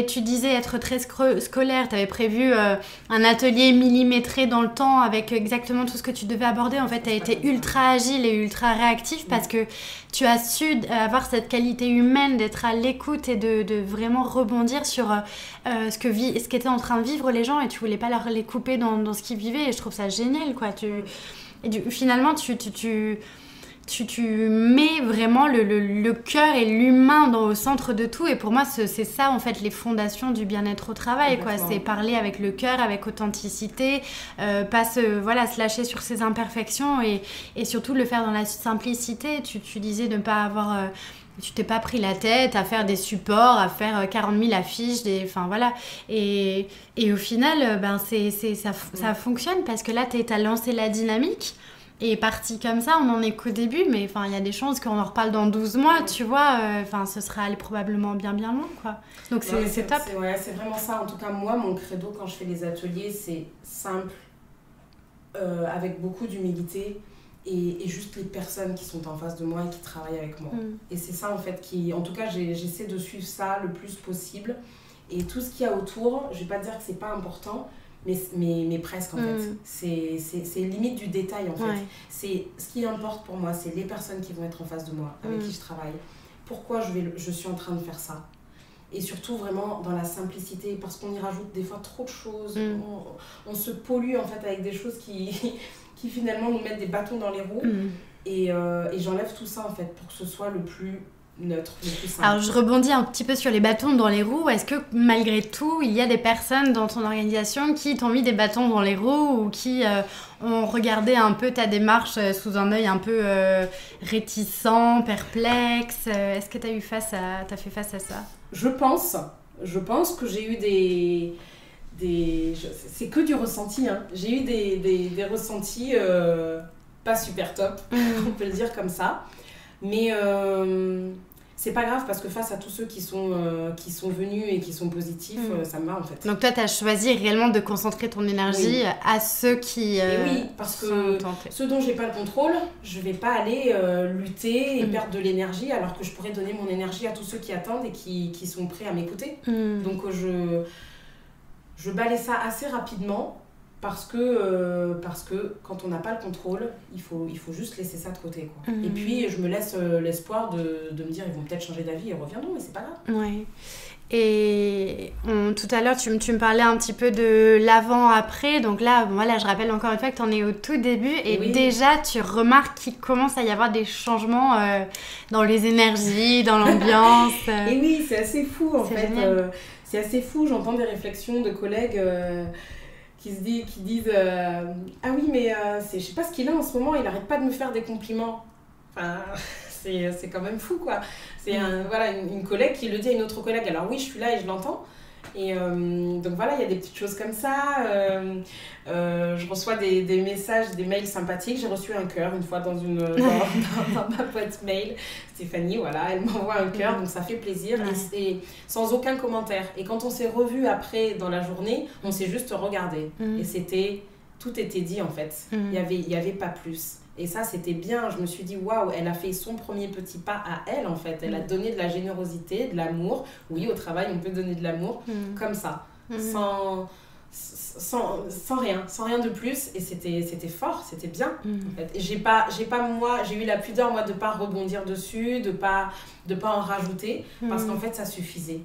tu disais être très scolaire, t'avais prévu un atelier millimétré dans le temps avec exactement tout ce que tu devais aborder. En fait, t'as été ultra agile et ultra réactive parce que tu as su avoir cette qualité humaine d'être à l'écoute et de vraiment rebondir sur ce qu'étaient en train de vivre les gens et tu voulais pas les couper dans ce qu'ils vivaient et je trouve ça génial quoi. Finalement tu mets vraiment le cœur et l'humain au centre de tout et pour moi c'est ça en fait les fondations du bien-être au travail quoi. C'est parler avec le cœur, avec authenticité, pas se lâcher sur ses imperfections et surtout le faire dans la simplicité. Tu disais ne pas avoir Tu t'es pas pris la tête à faire des supports, à faire 40 000 affiches, enfin voilà. Et au final, ça fonctionne parce que là, t'as lancé la dynamique. Et parti comme ça, on en est qu'au début, mais enfin, il y a des chances qu'on en reparle dans 12 mois, tu vois. Enfin, ce sera allé probablement bien loin, quoi. Donc c'est top. C'est vraiment ça. En tout cas, moi, mon credo quand je fais les ateliers, c'est simple, avec beaucoup d'humilité et juste les personnes qui sont en face de moi et qui travaillent avec moi. Et c'est ça, en fait, en tout cas, j'essaie de suivre ça le plus possible. Et tout ce qu'il y a autour, je vais pas dire que c'est pas important, mais presque en fait. C'est limite du détail en fait. C'est, ce qui importe pour moi, c'est les personnes qui vont être en face de moi, avec qui je travaille. Pourquoi je suis en train de faire ça? Et surtout vraiment dans la simplicité, parce qu'on y rajoute des fois trop de choses. On se pollue en fait avec des choses qui finalement nous mettent des bâtons dans les roues. Et j'enlève tout ça en fait pour que ce soit le plus neutre, le plus simple. Alors je rebondis un petit peu sur les bâtons dans les roues. Est-ce que malgré tout, il y a des personnes dans ton organisation qui t'ont mis des bâtons dans les roues ou qui ont regardé un peu ta démarche sous un œil un peu réticent, perplexe? Est-ce que t'as fait face à ça? Je pense que j'ai eu c'est que du ressenti, hein. J'ai eu des ressentis pas super top, on peut le dire comme ça. Mais c'est pas grave parce que face à tous ceux qui sont venus et qui sont positifs, ça me va en fait. Donc toi, tu as choisi réellement de concentrer ton énergie à ceux qui oui, parce que ceux dont j'ai pas le contrôle, je vais pas aller lutter et perdre de l'énergie alors que je pourrais donner mon énergie à tous ceux qui attendent et qui sont prêts à m'écouter. Donc je balaye ça assez rapidement. Parce que quand on n'a pas le contrôle, il faut juste laisser ça de côté, quoi. Et puis, je me laisse l'espoir de me dire, ils vont peut-être changer d'avis et reviendront, mais c'est pas grave. Ouais. Et tout à l'heure, tu me parlais un petit peu de l'avant-après. Donc là, voilà, je rappelle encore une fois que tu en es au tout début. Et déjà, tu remarques qu'il commence à y avoir des changements dans les énergies, dans l'ambiance. Et oui, c'est assez fou, en fait. C'est assez fou, j'entends des réflexions de collègues... qui disent ah oui mais je sais pas ce qu'il a en ce moment, il arrête pas de me faire des compliments. Enfin c'est quand même fou quoi. C'est une collègue qui le dit à une autre collègue. Alors oui, je suis là et je l'entends. Et donc voilà, il y a des petites choses comme ça. Je reçois des messages, des mails sympathiques. J'ai reçu un cœur une fois dans ma boîte mail. Stéphanie, voilà, elle m'envoie un cœur, donc ça fait plaisir. Et sans aucun commentaire. Et quand on s'est revus après dans la journée, on s'est juste regardé. Et tout était dit en fait. Il y avait pas plus. Et ça, c'était bien. Je me suis dit, waouh, elle a fait son premier petit pas à elle, en fait. Elle a donné de la générosité, de l'amour. Oui, au travail, on peut donner de l'amour comme ça, sans rien de plus. Et c'était fort, c'était bien. En fait. Et j'ai eu la pudeur, moi, de ne pas rebondir dessus, de pas en rajouter, parce qu'en fait, ça suffisait.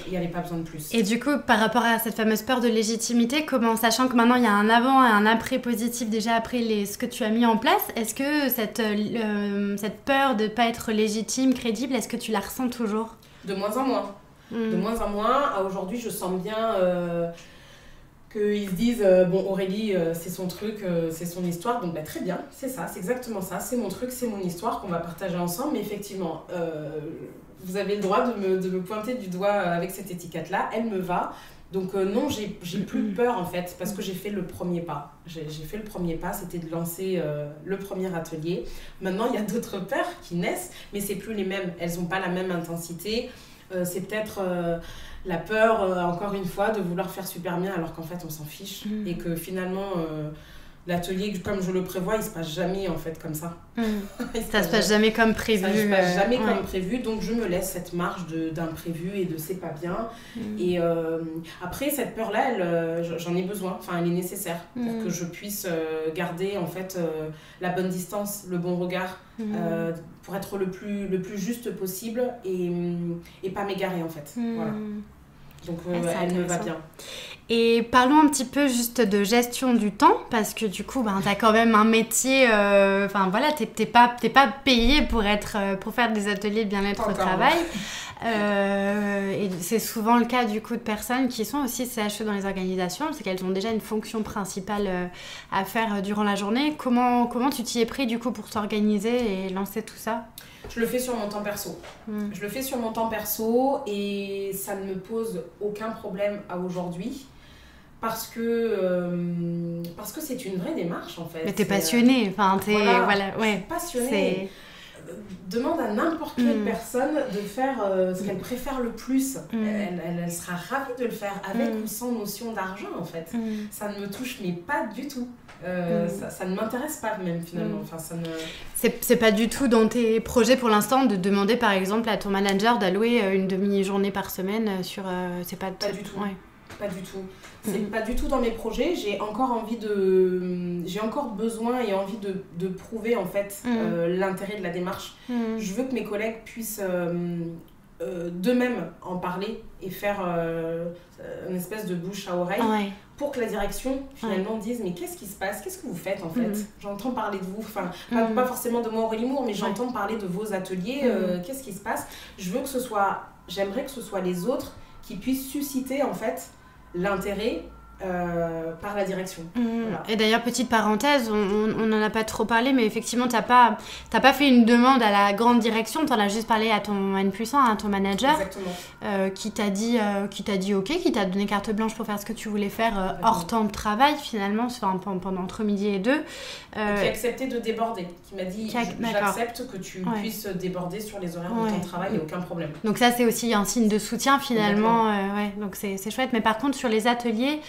Il n'y avait pas besoin de plus. Et du coup, par rapport à cette fameuse peur de légitimité, sachant que maintenant il y a un avant et un après positif déjà après ce que tu as mis en place, est-ce que cette peur de ne pas être légitime, crédible, est-ce que tu la ressens toujours? De moins en moins. De moins en moins. Aujourd'hui, je sens bien qu'ils se disent bon, Aurélie, c'est son truc, c'est son histoire, donc très bien, c'est ça, c'est exactement ça, c'est mon truc, c'est mon histoire qu'on va partager ensemble. Mais effectivement, vous avez le droit de me pointer du doigt avec cette étiquette-là, elle me va. Donc non, j'ai plus peur en fait, parce que j'ai fait le premier pas. J'ai fait le premier pas, c'était de lancer le premier atelier. Maintenant, il y a d'autres peurs qui naissent, mais c'est plus les mêmes, elles n'ont pas la même intensité. C'est peut-être la peur, encore une fois, de vouloir faire super bien alors qu'en fait on s'en fiche. Et que finalement... l'atelier, comme je le prévois, il se passe jamais en fait comme ça. Ça se passe jamais comme prévu. Ça se passe jamais comme prévu, donc je me laisse cette marge d'imprévu et de c'est pas bien. Et après, cette peur-là, j'en ai besoin, enfin elle est nécessaire pour que je puisse garder en fait la bonne distance, le bon regard, pour être le plus juste possible et pas m'égarer en fait. Voilà. Donc elle me va bien. Et parlons un petit peu juste de gestion du temps, parce que du coup, tu as quand même un métier, t'es pas payé pour faire des ateliers de bien-être au travail. Et c'est souvent le cas du coup de personnes qui sont aussi CHE dans les organisations, c'est qu'elles ont déjà une fonction principale à faire durant la journée. Comment tu t'y es pris du coup pour t'organiser et lancer tout ça ? Je le fais sur mon temps perso. Je le fais sur mon temps perso et ça ne me pose aucun problème à aujourd'hui. Parce que c'est une vraie démarche en fait. Mais t'es passionnée, enfin t'es... Voilà, ouais. Je suis passionnée. Demande à n'importe quelle personne de faire ce qu'elle préfère le plus. Elle sera ravie de le faire avec ou sans notion d'argent en fait. Ça ne me touche mais pas du tout. Ça ne m'intéresse pas même finalement. Enfin, ça ne... C'est pas du tout dans tes projets pour l'instant de demander par exemple à ton manager d'allouer une demi-journée par semaine sur... c'est pas du tout. Ouais. Pas du tout. C'est pas du tout dans mes projets. J'ai encore besoin et envie de prouver en fait l'intérêt de la démarche. Je veux que mes collègues puissent d'eux-mêmes en parler et faire une espèce de bouche à oreille pour que la direction finalement dise mais qu'est-ce qui se passe, qu'est-ce que vous faites en fait, j'entends parler de vous, enfin pas forcément de moi Aurélie Moore mais j'entends parler de vos ateliers, qu'est-ce qui se passe, j'aimerais que ce soit les autres qui puissent susciter en fait l'intérêt par la direction. Voilà. Et d'ailleurs, petite parenthèse, on n'en a pas trop parlé, mais effectivement, t'as pas fait une demande à la grande direction, t'en as juste parlé à ton N+1, à ton manager. Exactement. Qui t'a dit OK, qui t'a donné carte blanche pour faire ce que tu voulais faire hors temps de travail, finalement, pendant entre midi et 2. Et qui a accepté de déborder, qui m'a dit j'accepte que tu puisses déborder sur les horaires de temps de travail, il n'y a aucun problème. Donc ça, c'est aussi un signe de soutien, finalement. Donc c'est chouette. Mais par contre, sur les ateliers,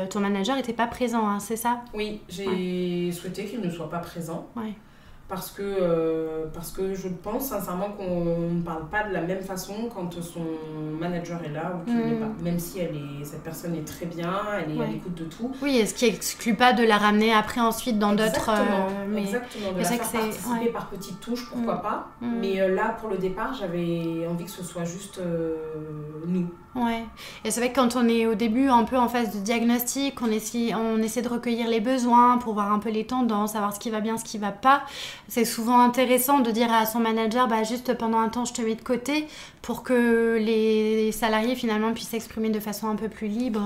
ton manager n'était pas présent, hein, c'est ça? Oui, j'ai souhaité qu'il ne soit pas présent. Parce que je pense sincèrement qu'on ne parle pas de la même façon quand son manager est là ou qu'il n'est pas. Même si cette personne est très bien, elle est à l'écoute de tout. Oui, et ce qui n'exclut pas de la ramener après ensuite dans d'autres... Exactement, de la faire participer par petites touches, pourquoi pas. Mais là, pour le départ, j'avais envie que ce soit juste nous. Ouais, et c'est vrai que quand on est au début un peu en phase de diagnostic, on essaie de recueillir les besoins pour voir un peu les tendances, savoir ce qui va bien, ce qui va pas. C'est souvent intéressant de dire à son manager, juste pendant un temps je te mets de côté pour que les salariés finalement puissent s'exprimer de façon un peu plus libre.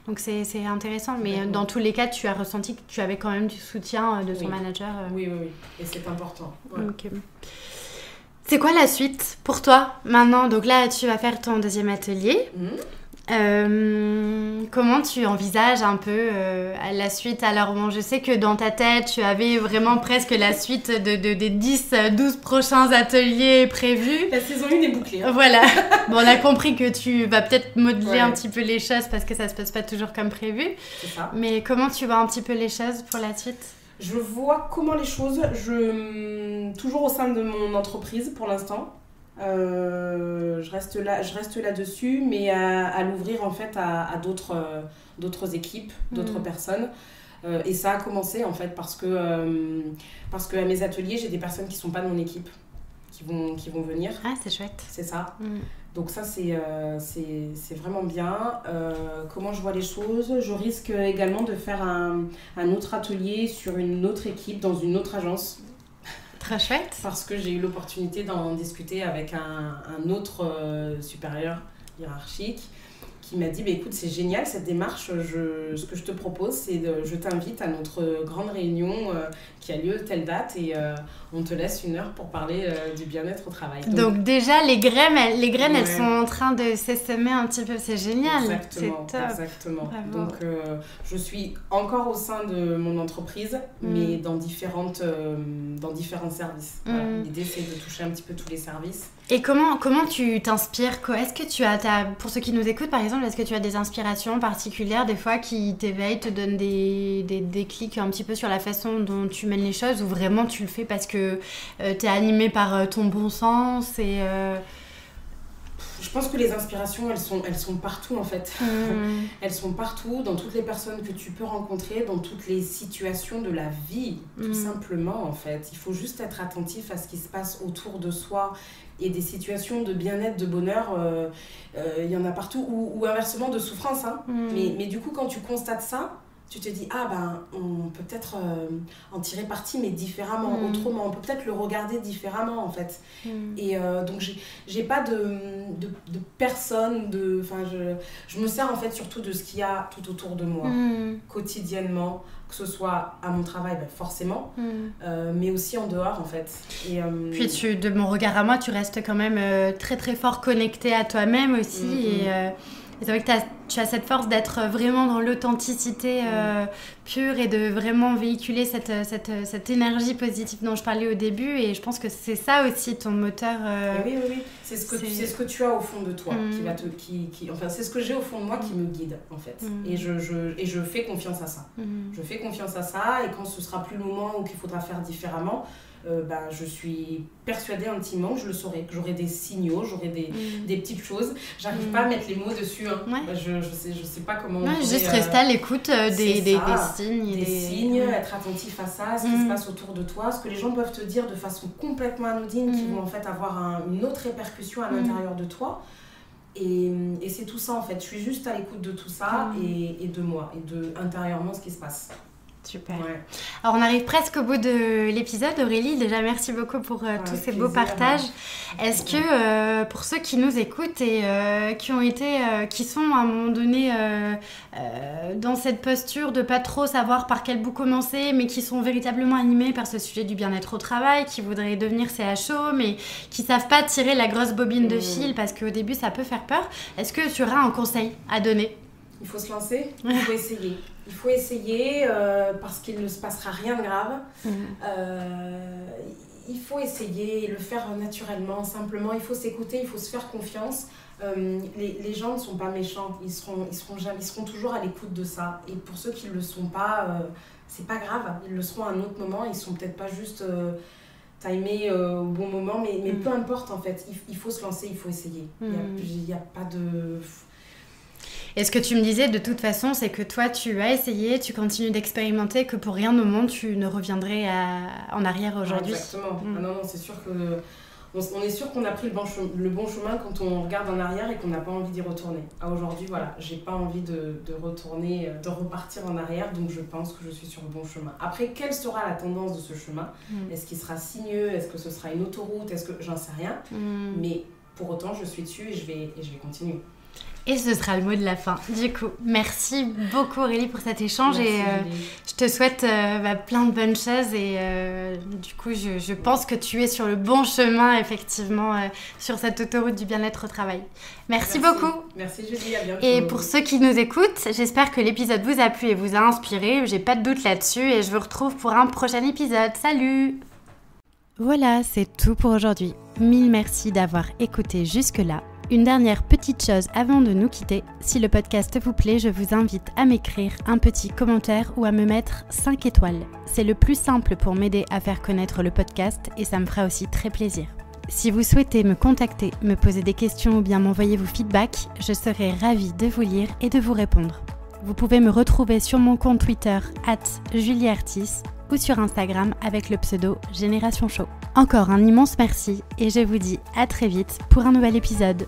Donc c'est intéressant, mais dans tous les cas tu as ressenti que tu avais quand même du soutien de son manager. Oui, et c'est important. Ouais. Okay. C'est quoi la suite pour toi maintenant? Donc là, tu vas faire ton deuxième atelier. Comment tu envisages un peu la suite? Alors bon, je sais que dans ta tête, tu avais vraiment presque la suite des 10-12 prochains ateliers prévus. La saison 1 est bouclée. Hein. Voilà. Bon, on a compris que tu vas peut-être modeler un petit peu les choses parce que ça se passe pas toujours comme prévu. C'est ça. Mais comment tu vois un petit peu les choses pour la suite? Je vois comment les choses, toujours au sein de mon entreprise pour l'instant. Je reste là-dessus, mais à l'ouvrir en fait à d'autres équipes, d'autres personnes. Et ça a commencé en fait parce que à mes ateliers, j'ai des personnes qui ne sont pas de mon équipe qui vont venir. Ah, c'est chouette. C'est ça. Donc ça, c'est vraiment bien. Comment je vois les choses? Je risque également de faire un autre atelier sur une autre équipe, dans une autre agence. Très chouette. Parce que j'ai eu l'opportunité d'en discuter avec un autre supérieur hiérarchique qui m'a dit écoute, c'est génial cette démarche, ce que je te propose, je t'invite à notre grande réunion qui a lieu telle date et on te laisse 1 heure pour parler du bien-être au travail. Donc déjà, les graines elles sont en train de s'essaimer un petit peu, c'est génial. Exactement, c'est top. Exactement. Bravo. Donc je suis encore au sein de mon entreprise, mais dans différents services. Voilà. L'idée, c'est de toucher un petit peu tous les services. Et comment tu t'inspires? Est-ce que tu as, pour ceux qui nous écoutent par exemple, est-ce que tu as des inspirations particulières des fois qui t'éveillent, te donnent des clics un petit peu sur la façon dont tu mènes les choses, ou vraiment tu le fais parce que t'es animé par ton bon sens et... Je pense que les inspirations, elles sont partout en fait. Elles sont partout, dans toutes les personnes que tu peux rencontrer, dans toutes les situations de la vie, tout simplement en fait. Il faut juste être attentif à ce qui se passe autour de soi. Et des situations de bien-être, de bonheur, il y en a partout, ou inversement de souffrance. Hein. Mais du coup, quand tu constates ça, tu te dis, ah ben, on peut peut-être en tirer parti, mais différemment, autrement. On peut peut-être le regarder différemment, en fait. Et donc, j'ai pas de personne, je me sers, en fait, surtout de ce qu'il y a tout autour de moi, quotidiennement, que ce soit à mon travail, ben, forcément, mais aussi en dehors, en fait. Et, puis, de mon regard à moi, tu restes quand même très, très fort connecté à toi-même aussi, et c'est vrai que tu as cette force d'être vraiment dans l'authenticité pure et de vraiment véhiculer cette énergie positive dont je parlais au début. Et je pense que c'est ça aussi ton moteur. Oui. C'est ce que tu as au fond de toi. C'est ce que j'ai au fond de moi qui me guide, en fait. Et je fais confiance à ça. Je fais confiance à ça. Et quand ce sera plus le moment où qu'il faudra faire différemment, je suis persuadée intimement que je le saurai, que j'aurai des signaux, j'aurai des petites choses. J'arrive pas à mettre les mots dessus, hein. Je sais pas comment juste rester à l'écoute des signes. Des signes, être attentif à ça, ce qui se passe autour de toi, ce que les gens peuvent te dire de façon complètement anodine, qui vont en fait avoir une autre répercussion à l'intérieur de toi. Et c'est tout ça, en fait. Je suis juste à l'écoute de tout ça et de moi, et de intérieurement ce qui se passe. Super. Ouais. Alors, on arrive presque au bout de l'épisode. Aurélie, déjà, merci beaucoup pour tous ces beaux partages. Est-ce que, pour ceux qui nous écoutent et qui sont à un moment donné dans cette posture de pas trop savoir par quel bout commencer, mais qui sont véritablement animés par ce sujet du bien-être au travail, qui voudraient devenir CHO, mais qui savent pas tirer la grosse bobine de fil parce qu'au début, ça peut faire peur, est-ce que tu auras un conseil à donner ? Il faut se lancer, il faut essayer. Il faut essayer parce qu'il ne se passera rien de grave. Il faut essayer et le faire naturellement, simplement. Il faut s'écouter, il faut se faire confiance. Les gens ne sont pas méchants, ils seront toujours à l'écoute de ça. Et pour ceux qui ne le sont pas, c'est pas grave, ils le seront à un autre moment. Ils ne sont peut-être pas juste timés au bon moment, mais peu importe en fait. Il faut se lancer, il faut essayer. Il n'y a pas de... Et ce que tu me disais de toute façon, c'est que toi, tu as essayé, tu continues d'expérimenter, que pour rien au monde, tu ne reviendrais en arrière aujourd'hui. Exactement. Non, c'est sûr que... On est sûr qu'on a pris le bon chemin quand on regarde en arrière et qu'on n'a pas envie d'y retourner. Aujourd'hui, voilà, j'ai pas envie de retourner, de repartir en arrière, donc je pense que je suis sur le bon chemin. Après, quelle sera la tendance de ce chemin ? Est-ce qu'il sera sinueux ? Est-ce que ce sera une autoroute ? J'en sais rien. Mais pour autant, je suis dessus et je vais continuer. Et ce sera le mot de la fin. Du coup, merci beaucoup Aurélie pour cet échange. Merci, et je te souhaite plein de bonnes choses. Et du coup, je pense que tu es sur le bon chemin, effectivement, sur cette autoroute du bien-être au travail. Merci beaucoup. Merci Julie, à bientôt. Et pour ceux qui nous écoutent, j'espère que l'épisode vous a plu et vous a inspiré. J'ai pas de doute là-dessus et je vous retrouve pour un prochain épisode. Salut! Voilà, c'est tout pour aujourd'hui. Mille merci d'avoir écouté jusque-là. Une dernière petite chose avant de nous quitter, si le podcast vous plaît, je vous invite à m'écrire un petit commentaire ou à me mettre 5 étoiles. C'est le plus simple pour m'aider à faire connaître le podcast et ça me fera aussi très plaisir. Si vous souhaitez me contacter, me poser des questions ou bien m'envoyer vos feedbacks, je serai ravie de vous lire et de vous répondre. Vous pouvez me retrouver sur mon compte Twitter @julieartis ou sur Instagram avec le pseudo Génération Show. Encore un immense merci et je vous dis à très vite pour un nouvel épisode.